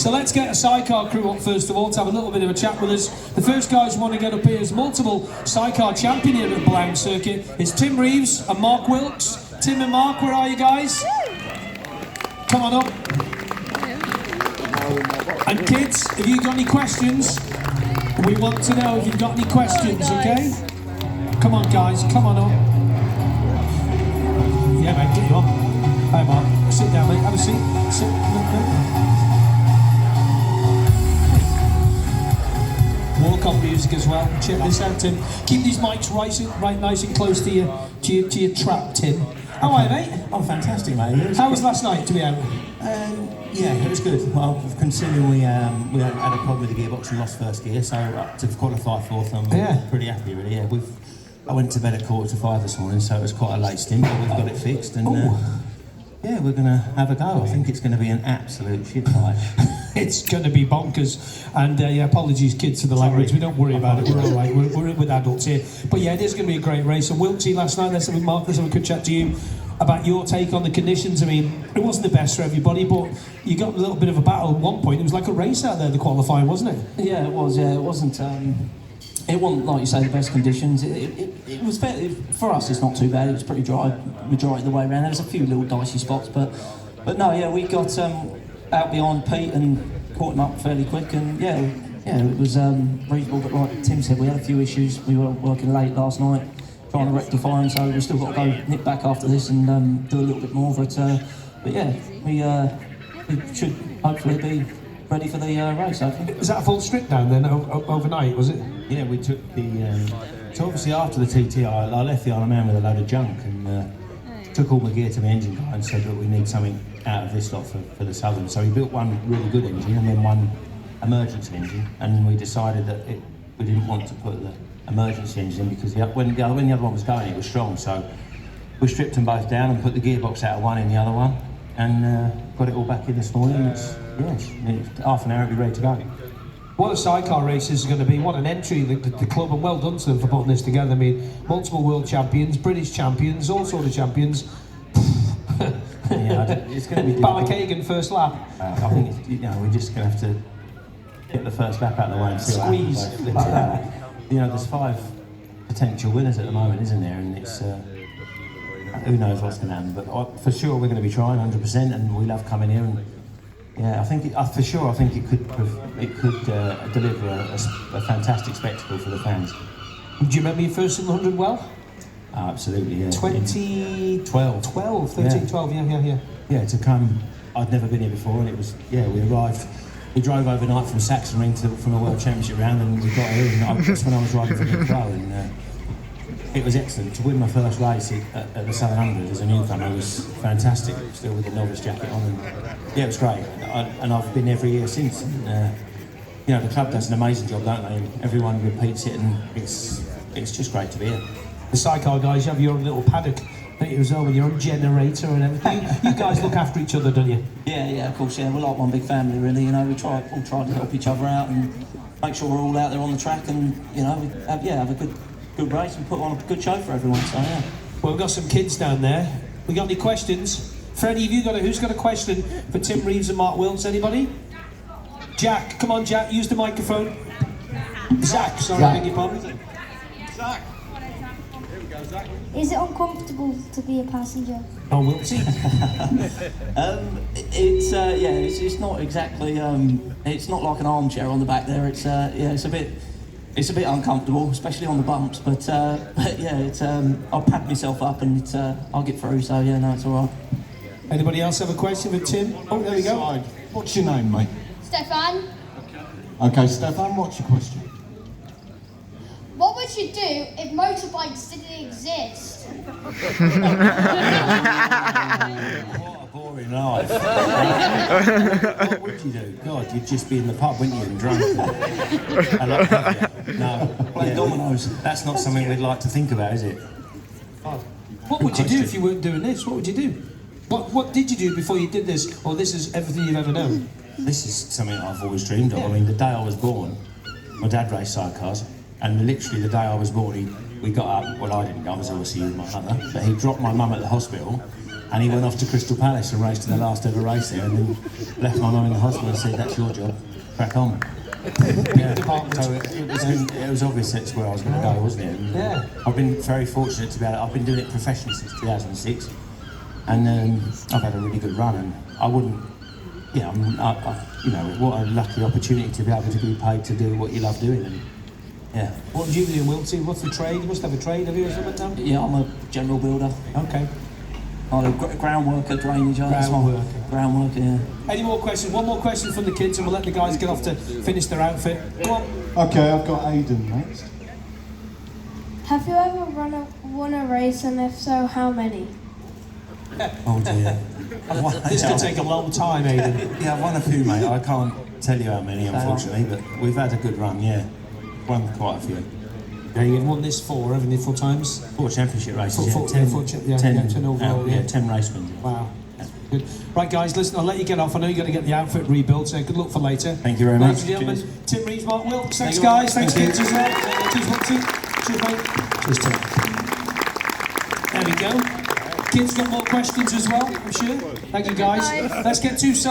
So let's get a sidecar crew up first of all to have a little bit of a chat with us. The first guys who want to get up here is multiple sidecar champion here at the Blount Circuit. It's Tim Reeves and Mark Wilkes. Tim and Mark, where are you guys? Come on up. And kids, if you've got any questions, we want to know if you've got any questions, okay? Come on guys, come on up. Yeah mate, get you on. Hi Mark, sit down mate, have a seat. Sit. Walk-on music as well. Check this out, Tim. Keep these mics right nice and close to your trap, Tim. How are you, mate? I'm fantastic, mate. How was last night to be out? Yeah, it was good. Well, considering we had a problem with the gearbox and lost first gear, so to qualify fourth, I'm pretty happy, really. Yeah, I went to bed at 4:45 this morning, so it was quite a late stint, but we've got it fixed, and yeah, we're going to have a go. I think it's going to be an absolute shit fight. It's going to be bonkers. And yeah, apologies, kids, for the language. We don't worry about it. We're all right. We're with adults here. But yeah, it is going to be a great race. And Wilkesy, last night, let's have a quick chat to you about your take on the conditions. I mean, it wasn't the best for everybody, but you got a little bit of a battle at one point. It was like a race out there, the qualifying, wasn't it? Yeah, it was. Yeah, it wasn't. It wasn't, like you say, the best conditions. It was fair. For us, it's not too bad. It was pretty dry majority of the way around. There was a few little dicey spots, but no, yeah, we got out behind Pete and caught him up fairly quick, and yeah, it was reasonable. But like Tim said, we had a few issues. We were working late last night, trying to rectify them, so we've still got to go nip back after this and do a little bit more. But yeah, we should hopefully be ready for the race, I think. Was that a full strip down then overnight, was it? Yeah, we took the... so obviously after the TT, I left the Isle of Man with a load of junk and took all my gear to the engine guy and said that we need something out of this lot for the Southern. So he built one really good engine and then one emergency engine, and we decided that we didn't want to put the emergency engine in because when the other one was going, it was strong. So we stripped them both down and put the gearbox out of one in the other one, and got it all back in this morning. It's half an hour, it'll be ready to go. What a sidecar race this is going to be. What an entry, the club, and well done to them for putting this together. I mean, multiple world champions, British champions, all sort of champions. Yeah, it's going to be Ballakagan first lap. I think we're just going to have to get the first lap out of the way and see squeeze. Like that. There's 5 potential winners at the moment, isn't there? And it's who knows what's going to happen. But for sure, we're going to be trying 100%, and we love coming here. And yeah, I think for sure, I think it could deliver a fantastic spectacle for the fans. Do you remember your first in the 100 well? Oh, absolutely, yeah. 2012, 12, yeah. Yeah, to come, I'd never been here before, and it was, yeah, we drove overnight from Saxonring from a World Championship round, and we got here, and that's when I was riding for the pro, and it was excellent. To win my first race at the Southern 100 as a newcomer was fantastic, still with the novice jacket on, and yeah, it was great, and I've been every year since, and the club does an amazing job, don't they, and everyone repeats it, and it's just great to be here. The sidecar guys, you have your own little paddock as well with your own generator and everything. You guys look after each other, don't you? Yeah, of course, yeah. We're like one big family, really. We all try to help each other out and make sure we're all out there on the track, and we have a good race and put on a good show for everyone. So yeah. Well, we've got some kids down there. We got any questions? Freddie, who's got a question for Tim Reeves and Mark Wilkes? Anybody? Jack, come on, Jack. Use the microphone. Zach, sorry, I beg your pardon. Zach. Is it uncomfortable to be a passenger? Oh, we'll see. It's not exactly. It's not like an armchair on the back there. It's it's a bit uncomfortable, especially on the bumps. But I'll pad myself up and I'll get through. So yeah, no, it's all right. Anybody else have a question for Tim? Oh, there we go. What's your name, mate? Stefan? Okay, Stefan, what's your question? What would you do if motorbikes didn't exist? What a boring life. What would you do? God, you'd just be in the pub, wouldn't you, and drunk. No, play dominoes. That's not something we'd like to think about, is it? What would you do if you weren't doing this? What would you do? What did you do before you did this? Or this is everything you've ever known? This is something I've always dreamed of. Yeah. I mean, the day I was born, my dad raced sidecars, and literally the day I was born, we got up. Well, I didn't go, I was obviously with my mother, but he dropped my mum at the hospital, And he went off to Crystal Palace and raced to the last ever race there, and then left my mum in the hospital and said, "That's your job, crack on." Yeah. So it was obvious that's where I was going to go, wasn't it? And, Yeah. I've been very fortunate to be able. I've been doing it professionally since 2006, and I've had a really good run. And I wouldn't, you know, what a lucky opportunity to be able to be paid to do what you love doing. And, yeah. What do you do in Wiltsey? What's the trade? You must have a trade, have you, or something, Tom? Yeah, I'm a general builder. Okay. I'm a ground worker, drainage. Ground worker, yeah. Any more questions? One more question from the kids and we'll let the guys get off to finish their outfit. Go on. Okay, I've got Aidan next. Have you ever won a race, and if so, how many? Oh dear. This could take a long time, Aidan. Yeah, I've won a few, mate. I can't tell you how many, unfortunately, but we've had a good run. Yeah, won quite a few. Yeah, you've won this 4, haven't you, 4 times? 4 championship races. Four- yeah, four- 10, yeah, 10, 10 overall, yeah. 10 race wins. Yeah. Wow. Good. Right, guys, listen, I'll let you get off. I know you've got to get the outfit rebuilt, so good luck for later. Thank you very much. Ladies and gentlemen, Tim Reeves Mark Wilkes. Thanks, Thank you. guys. Thanks, Thank kids, as well. Cheers, Wiltsey. Cheers, mate. Cheers, Tim. There we go. Kids got more questions as well, I'm sure. Thank you, guys. Let's get 2 selfies.